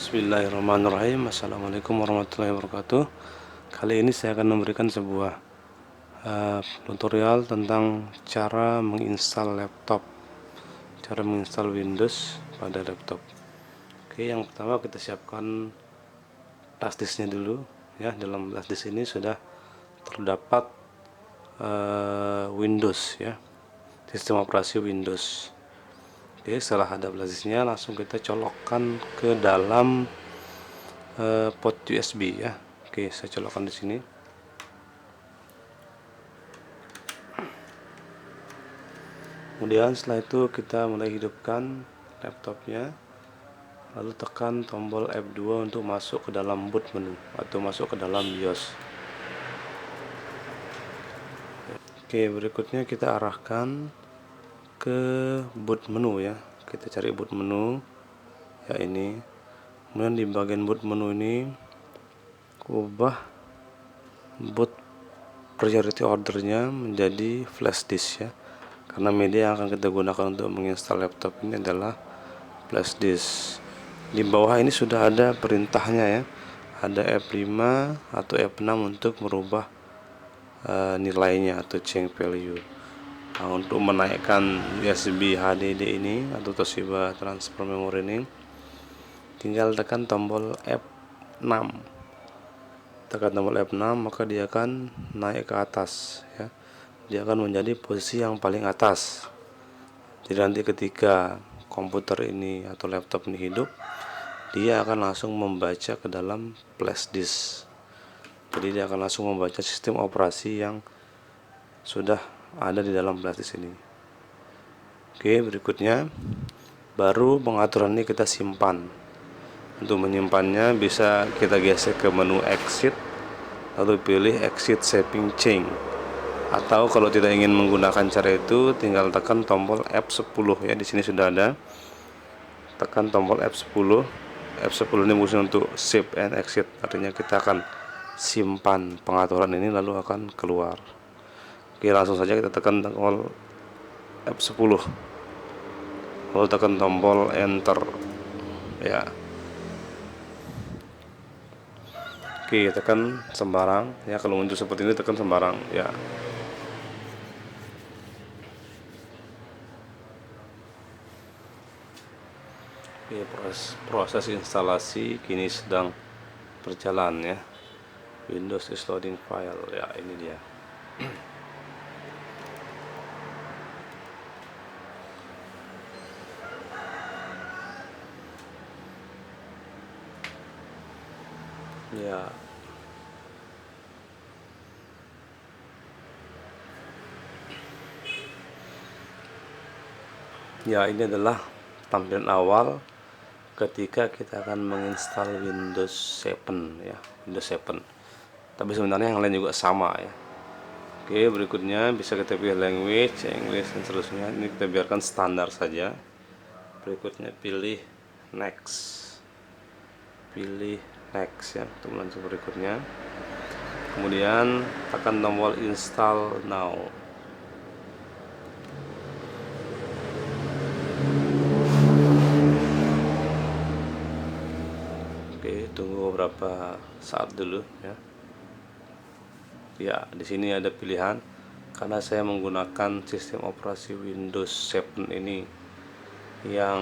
Bismillahirrahmanirrahim. Assalamualaikum warahmatullahi wabarakatuh. Kali ini saya akan memberikan sebuah tutorial tentang cara menginstal laptop, cara menginstal Windows pada laptop. Oke, yang pertama kita siapkan flash disknya dulu ya. Dalam flash disk ini sudah terdapat Windows ya, sistem operasi Windows. Oke, setelah ada flash disknya, langsung kita colokkan ke dalam port USB ya. Oke, saya colokkan di sini. Kemudian setelah itu kita mulai hidupkan laptopnya, lalu tekan tombol F2 untuk masuk ke dalam boot menu atau masuk ke dalam BIOS. Oke, berikutnya kita arahkan ke boot menu ya. Kita cari boot menu ya, ini. Kemudian di bagian boot menu ini ubah boot priority ordernya menjadi flash disk ya, karena media yang akan kita gunakan untuk menginstal laptop ini adalah flash disk. Di bawah ini sudah ada perintahnya ya, ada F5 atau F6 untuk merubah nilainya atau change value. Nah, untuk menaikkan USB HDD ini atau Toshiba transfer memory ini, tinggal tekan tombol F6. Tekan tombol F6, maka dia akan naik ke atas ya. Dia akan menjadi posisi yang paling atas. Jadi nanti ketika komputer ini atau laptop ini hidup, dia akan langsung membaca ke dalam flash disk. Jadi dia akan langsung membaca sistem operasi yang sudah ada di dalam flash disk ini. Oke, berikutnya baru pengaturan ini kita simpan. Untuk menyimpannya bisa kita geser ke menu exit, lalu pilih exit saving change. Atau kalau tidak ingin menggunakan cara itu, tinggal tekan tombol F10 ya. Di sini sudah ada. Tekan tombol F10. F10 ini fungsi untuk save and exit. Artinya kita akan simpan pengaturan ini lalu akan keluar. Oke, langsung saja kita tekan tombol F10. Lalu tekan tombol enter ya. Oke, tekan sembarang ya. Kalau muncul seperti ini tekan sembarang ya. Oke, proses instalasi kini sedang berjalan ya. Windows is loading file ya, ini dia. Ya. Ya, ini adalah tampilan awal ketika kita akan menginstal Windows 7 ya, Windows 7. Tapi sebenarnya yang lain juga sama ya. Oke, berikutnya bisa kita pilih language, English dan seterusnya. Ini kita biarkan standar saja. Berikutnya pilih next. Pilih next ya untuk lanjut berikutnya. Kemudian tekan tombol install now. Oke, tunggu beberapa saat dulu ya. Ya, di sini ada pilihan. Karena saya menggunakan sistem operasi Windows 7 ini yang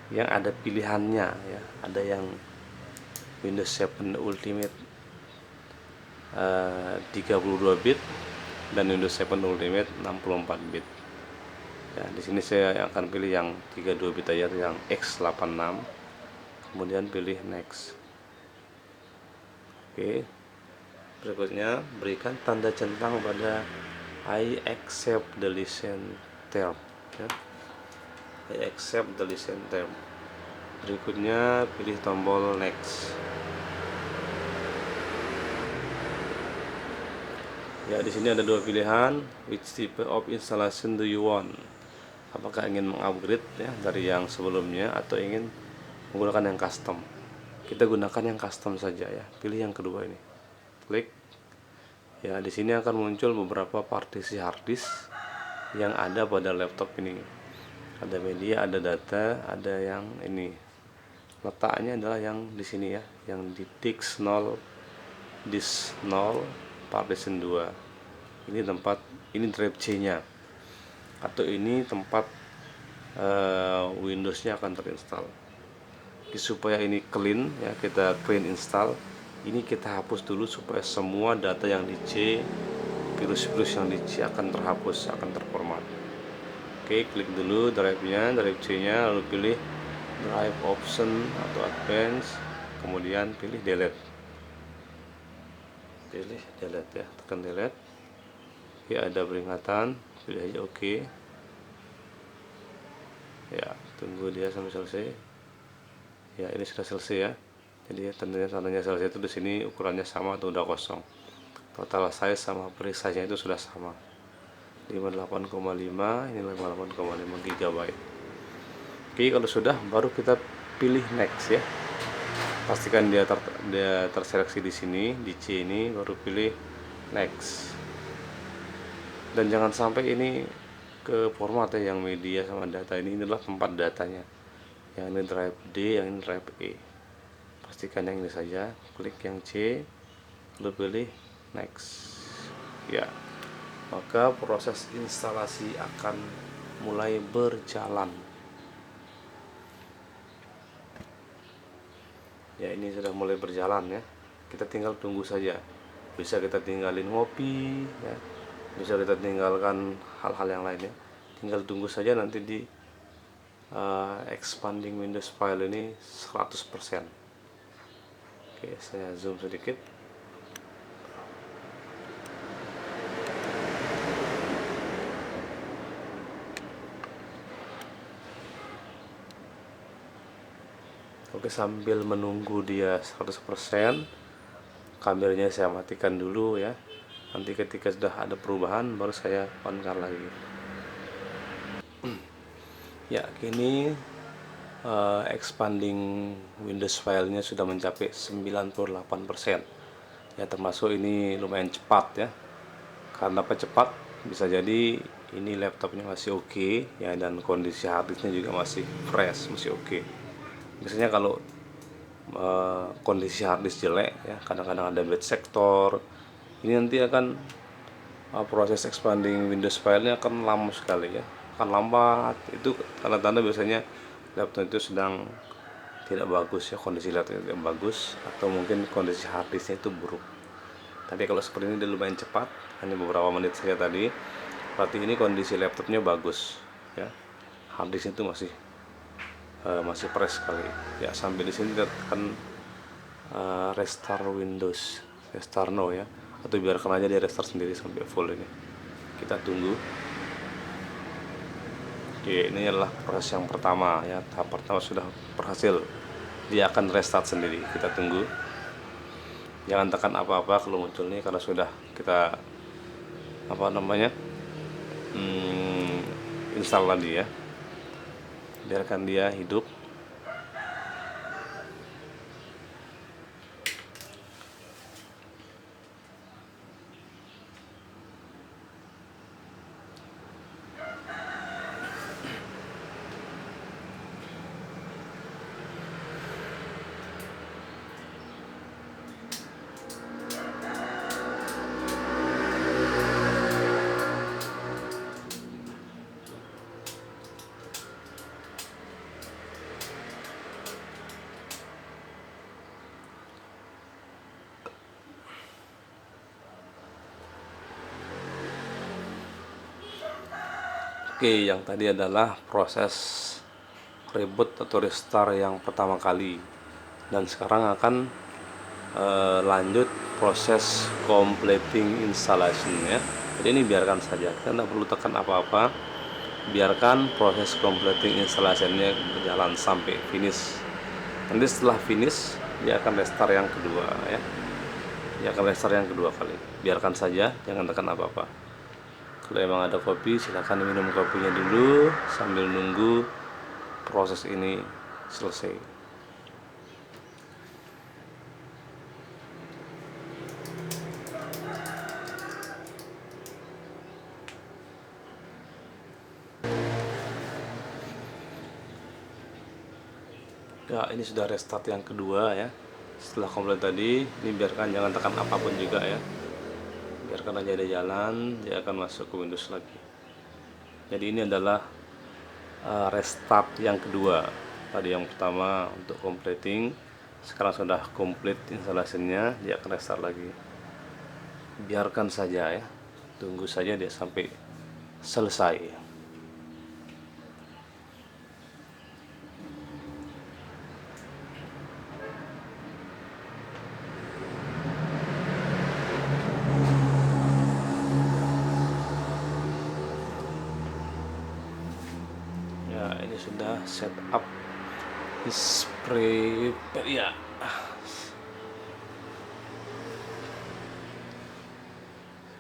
yang ada pilihannya ya. Ada yang Windows 7 Ultimate 32 bit dan Windows 7 Ultimate 64 bit. Ya, di sini saya akan pilih yang 32 bit aja, yang X86. Kemudian pilih next. Oke. Berikutnya berikan tanda centang pada I accept the license term ya. I accept the license term. Berikutnya pilih tombol next. Ya, di sini ada dua pilihan. Which type of installation do you want? Apakah ingin mengupgrade ya dari yang sebelumnya atau ingin menggunakan yang custom? Kita gunakan yang custom saja ya. Pilih yang kedua ini. Klik. Ya, di sini akan muncul beberapa partisi harddisk yang ada pada laptop ini. Ada media, ada data, ada yang ini. Letaknya adalah yang di sini ya, yang di disk 0, disk 0, partition 2. Ini tempat, ini drive C-nya. Atau ini tempat Windows-nya akan terinstall. Supaya ini clean ya, kita clean install. Ini kita hapus dulu supaya semua data yang di C, virus-virus yang di C akan terhapus, akan terformat. Oke, klik dulu drive-nya, drive C-nya, lalu pilih drive option atau advance, kemudian pilih delete. Pilih delete ya, tekan delete. Ya, ada peringatan, pilih aja oke. Ya, tunggu dia sampai selesai. Ya, ini sudah selesai ya. Jadi tandanya selesai itu di sini ukurannya sama atau udah kosong. Total size sama pre-size-nya itu sudah sama. 58,5, ini 58,5 GB. Oke, kalau sudah baru kita pilih next ya. Pastikan dia terseleksi di sini, di C ini, baru pilih next. Dan jangan sampai ini ke format ya, yang media sama data ini adalah tempat datanya. Yang ini drive D, yang ini drive E. Pastikan yang ini saja, klik yang C, lalu pilih next. Ya, maka proses instalasi akan mulai berjalan. Ya, ini sudah mulai berjalan ya. Kita tinggal tunggu saja. Bisa kita tinggalin ngopi ya. Bisa kita tinggalkan hal-hal yang lain ya. Tinggal tunggu saja nanti di expanding Windows file ini 100%. Oke, saya zoom sedikit. Oke, sambil menunggu dia 100%, kameranya saya matikan dulu ya. Nanti ketika sudah ada perubahan baru saya on-kan lagi. Ya, kini expanding Windows filenya sudah mencapai 98%. Ya, termasuk ini lumayan cepat ya. Karena apa cepat? Bisa jadi ini laptopnya masih oke ya, dan kondisi harddisknya juga masih fresh, masih oke. Biasanya kalau kondisi harddisk jelek ya, kadang-kadang ada bad sector, ini nanti akan proses expanding Windows filenya akan lama sekali ya, akan lambat. Itu tanda-tanda biasanya laptop itu sedang tidak bagus ya, kondisi laptopnya tidak bagus, atau mungkin kondisi harddisknya itu buruk. Tapi kalau seperti ini dia lumayan cepat, hanya beberapa menit saja tadi, berarti ini kondisi laptopnya bagus ya, harddisknya itu masih fresh sekali ya. Sampai di sini kita tekan restart Windows, restart now ya, atau biarkan aja dia restart sendiri sampai full. Ini kita tunggu. Oke, ini adalah proses yang pertama ya, tahap pertama sudah berhasil, dia akan restart sendiri. Kita tunggu, jangan tekan apa-apa kalau muncul nih, karena sudah kita install tadi ya. Biarkan dia hidup. Oke, yang tadi adalah proses reboot atau restart yang pertama kali, dan sekarang akan lanjut proses completing installation ya. Jadi ini biarkan saja, kita tidak perlu tekan apa-apa, biarkan proses completing installation-nya berjalan sampai finish. Nanti setelah finish dia akan restart yang kedua ya, dia akan restart yang kedua kali. Biarkan saja, jangan tekan apa-apa. Kalau emang ada kopi, silahkan minum kopinya dulu sambil nunggu proses ini selesai. Ya, ini sudah restart yang kedua ya. Setelah komplit tadi, ini biarkan, jangan tekan apapun juga ya. Biarkan aja dia jalan, dia akan masuk ke Windows lagi. Jadi ini adalah restart yang kedua. Tadi yang pertama untuk completing, sekarang sudah komplit instalasinya, dia akan restart lagi. Biarkan saja ya, tunggu saja dia sampai selesai. Ya, ini sudah setup is prepare ya.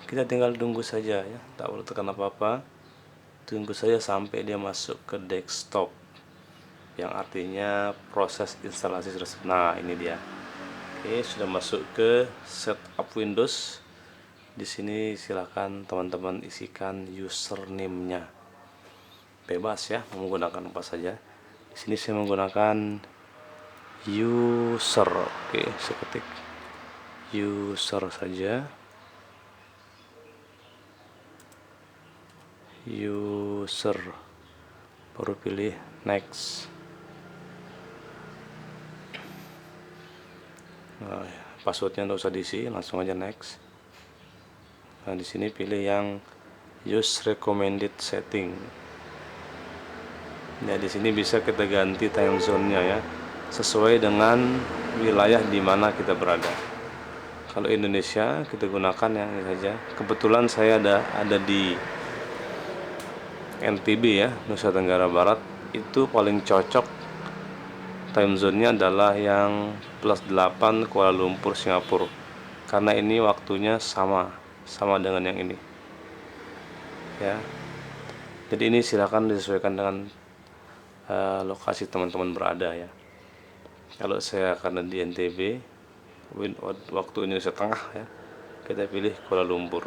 Kita tinggal tunggu saja ya, tak perlu tekan apa-apa. Tunggu saja sampai dia masuk ke desktop, yang artinya proses instalasi sudah. Nah, ini dia. Oke, sudah masuk ke setup Windows. Di sini silakan teman-teman isikan username-nya. Bebas ya, menggunakan apa saja. Di sini saya menggunakan user. Oke, saya ketik user saja. User, baru pilih next. Nah, passwordnya nggak usah diisi, langsung aja next. Nah, di sini pilih yang use recommended setting. Ya, di sini bisa kita ganti time zone-nya ya, sesuai dengan wilayah di mana kita berada. Kalau Indonesia kita gunakan yang ini saja. Kebetulan saya ada di NTB ya, Nusa Tenggara Barat. Itu paling cocok time zone-nya adalah yang +8 Kuala Lumpur Singapura, karena ini waktunya sama dengan yang ini ya. Jadi ini silakan disesuaikan dengan lokasi teman-teman berada ya. Kalau saya karena di NTB, waktu Indonesia Tengah ya, kita pilih Kuala Lumpur.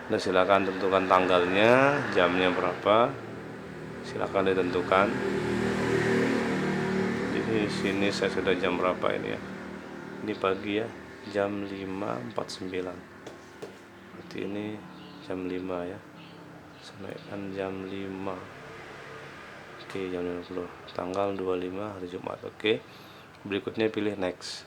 Nah, silakan tentukan tanggalnya, jamnya berapa, silakan ditentukan. Di sini saya sudah jam berapa ini ya? Ini pagi ya, jam 5.49. Berarti ini jam 5 ya. Senaikkan jam 5. Oke, jam 50. Tanggal 25 hari Jumat. Oke. Berikutnya pilih next.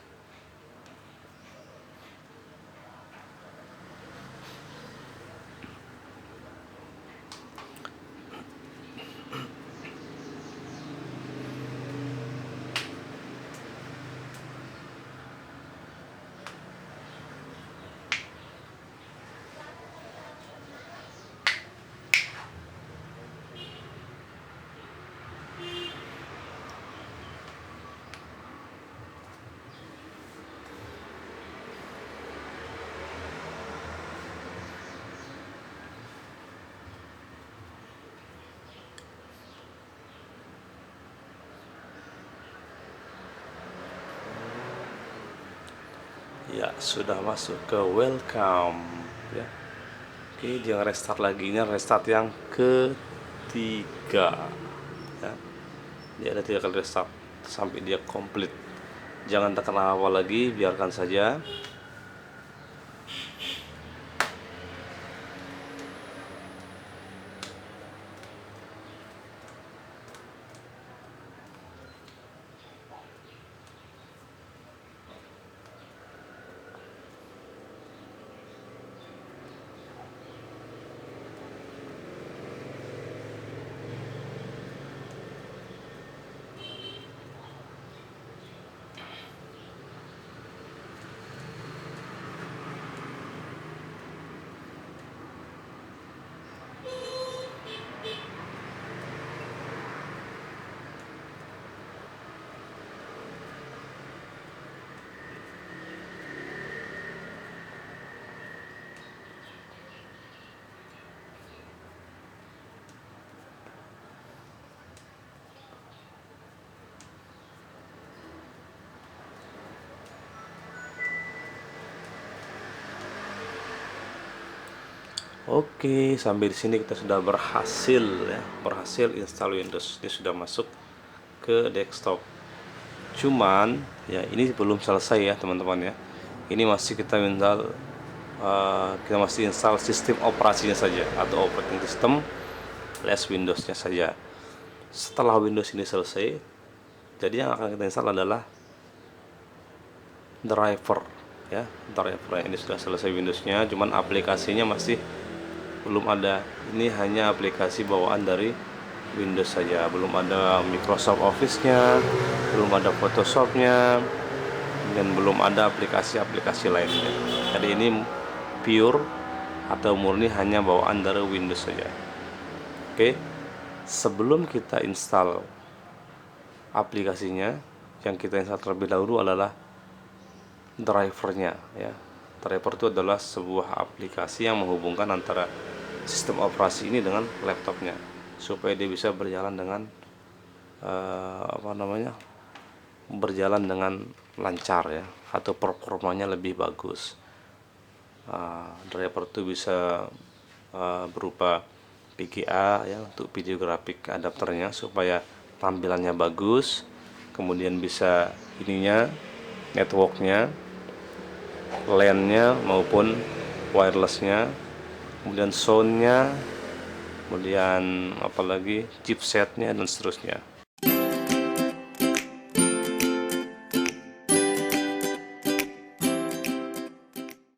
Ya, sudah masuk ke welcome ya. Oke, dia restart lagi. Ini restart yang ketiga ya. Dia ada 3 kali restart sampai dia komplit. Jangan tekan apa lagi, biarkan saja. Oke, sampai di sini kita sudah berhasil ya, berhasil install Windows. Ini sudah masuk ke desktop. Cuman ya ini belum selesai ya teman-teman ya. Ini masih kita masih install sistem operasinya saja atau operating system alias Windowsnya saja. Setelah Windows ini selesai, jadi yang akan kita install adalah driver ya. Driver ini sudah selesai Windowsnya, cuman aplikasinya masih belum ada. Ini hanya aplikasi bawaan dari Windows saja, belum ada Microsoft Office-nya, belum ada Photoshop-nya, dan belum ada aplikasi-aplikasi lainnya. Jadi ini pure atau murni hanya bawaan dari Windows saja. Oke, sebelum kita install aplikasinya, yang kita install terlebih dahulu adalah drivernya ya. Driver itu adalah sebuah aplikasi yang menghubungkan antara sistem operasi ini dengan laptopnya supaya dia bisa berjalan dengan berjalan dengan lancar ya, atau performanya lebih bagus. Driver itu bisa berupa VGA ya, untuk video grafik adapternya supaya tampilannya bagus, kemudian bisa ininya networknya, LAN-nya maupun wirelessnya, kemudian soundnya, kemudian apalagi chipsetnya dan seterusnya.